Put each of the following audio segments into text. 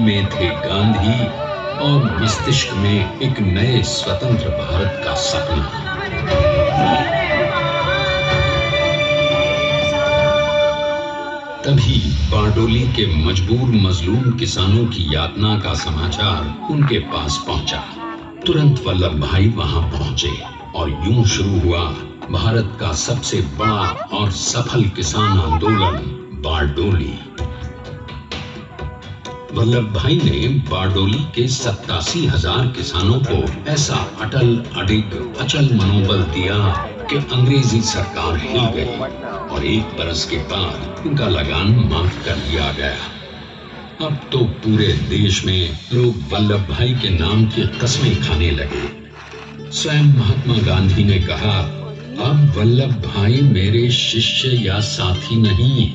में थे गांधी और मस्तिष्क में एक नए स्वतंत्र भारत का सपना। तभी बारडोली के मजबूर मजलूम किसानों की यातना का समाचार उनके पास पहुंचा। तुरंत वल्लभ भाई वहां पहुंचे और यूं शुरू हुआ भारत का सबसे बड़ा और सफल किसान आंदोलन बारडोली। वल्लभ भाई ने बारडोली के 87,000 किसानों को ऐसा अटल अडिग अचल मनोबल दिया कि अंग्रेजी सरकार हिल गई और 1 बरस के बाद उनका लगान माफ कर दिया गया। अब तो पूरे देश में लोग वल्लभ भाई के नाम की कस्में खाने लगे। स्वयं महात्मा गांधी ने कहा, अब वल्लभ भाई मेरे शिष्य या साथी नहीं,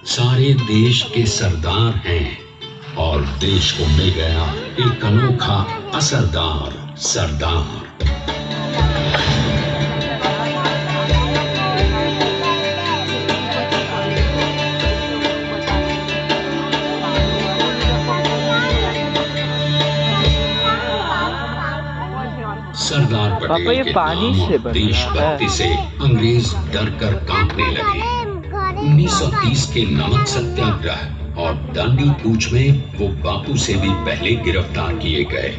सारे देश के सरदार हैं। और देश को मिल गया एक अनोखा असरदार सरदार। सरदार पटेल के नाम और देशभक्ति से अंग्रेज डर कर कांपने लगे। 1930 के नमक सत्याग्रह और दांडी कूच में वो बापू से भी पहले गिरफ्तार किए गए।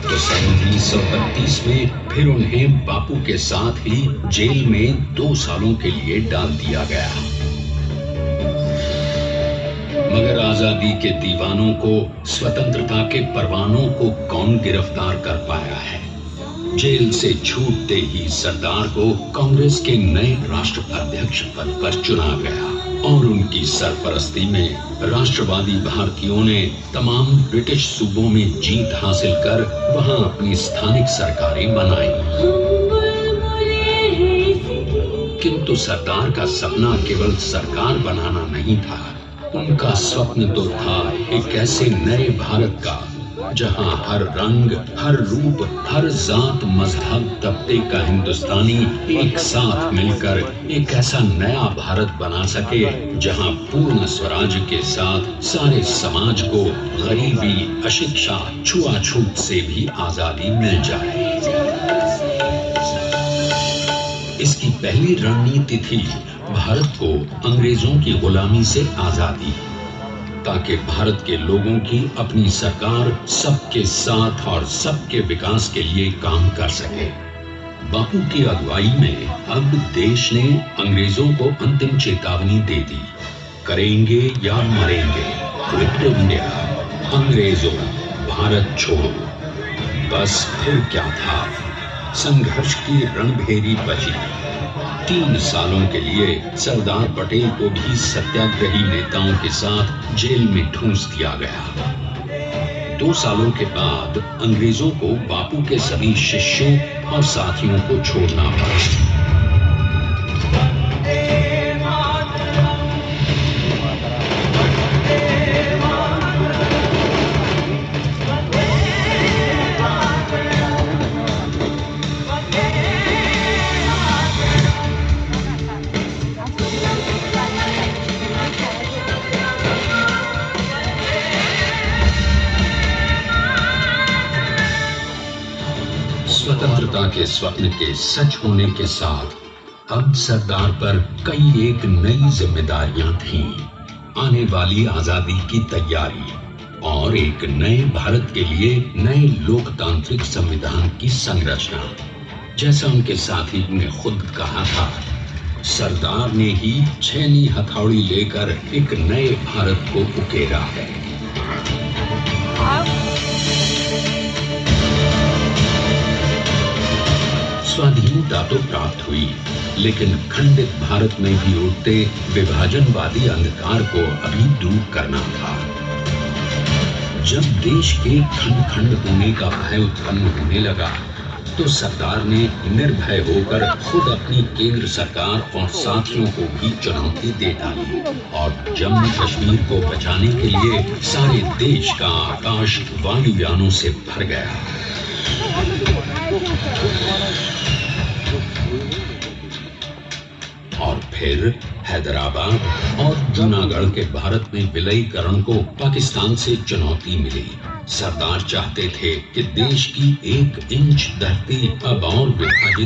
तो सन 1932 में फिर उन्हें बापू के साथ ही जेल में 2 सालों के लिए डाल दिया गया। मगर आजादी के दीवानों को, स्वतंत्रता के परवानों को कौन गिरफ्तार कर पाया है। जेल से छूटते ही सरदार को कांग्रेस के नए राष्ट्र अध्यक्ष पद पर चुना गया और उनकी सरपरस्ती में राष्ट्रवादी भारतीयों ने तमाम ब्रिटिश सूबों में जीत हासिल कर वहां अपनी स्थानिक सरकारें बनाई। किंतु सरदार का सपना केवल सरकार बनाना नहीं था। उनका स्वप्न तो था एक ऐसे नए भारत का जहां हर रंग, हर रूप, हर जात मजहब तबके का हिंदुस्तानी एक साथ मिलकर एक ऐसा नया भारत बना सके जहां पूर्ण स्वराज के साथ सारे समाज को गरीबी, अशिक्षा, छुआछूत से भी आजादी मिल जाए। इसकी पहली रणनीति थी भारत को अंग्रेजों की गुलामी से आजादी, ताकि भारत के लोगों की अपनी सरकार सबके साथ और सबके विकास के लिए काम कर सके। बापू की अगुवाई में अब देश ने अंग्रेजों को अंतिम चेतावनी दे दी, करेंगे या मरेंगे, क्विट इंडिया, अंग्रेजों भारत छोड़ो। बस फिर क्या था, संघर्ष की रणभेरी बची। 3 सालों के लिए सरदार पटेल को भी सत्याग्रही नेताओं के साथ जेल में ठूंस दिया गया। 2 सालों के बाद अंग्रेजों को बापू के सभी शिष्यों और साथियों को छोड़ना पड़ा। स्वतंत्रता के स्वप्न के सच होने के साथ अब सरदार पर कई एक नई जिम्मेदारियां थीं। आने वाली आजादी की तैयारी और एक नए भारत के लिए नए लोकतांत्रिक संविधान की संरचना। जैसा उनके साथी ने खुद कहा था, सरदार ने ही छेनी हथौड़ी लेकर एक नए भारत को उकेरा है। स्वाधीनता तो प्राप्त हुई, लेकिन खंडित भारत में भी उठते विभाजनवादी अंधकार को अभी दूर करना था। जब देश के खंड खंड होने का भय उत्पन्न होने लगा, तो सरदार ने निर्भय होकर खुद अपनी केंद्र सरकार और साथियों को भी चुनौती दे डाली और जम्मू कश्मीर को बचाने के लिए सारे देश का आकाश वायुयानों से भर गया। और फिर हैदराबाद और जूनागढ़ के भारत में विलयीकरण को पाकिस्तान से चुनौती मिली। सरदार चाहते थे कि देश की 1 इंच धरती अब और विभाजित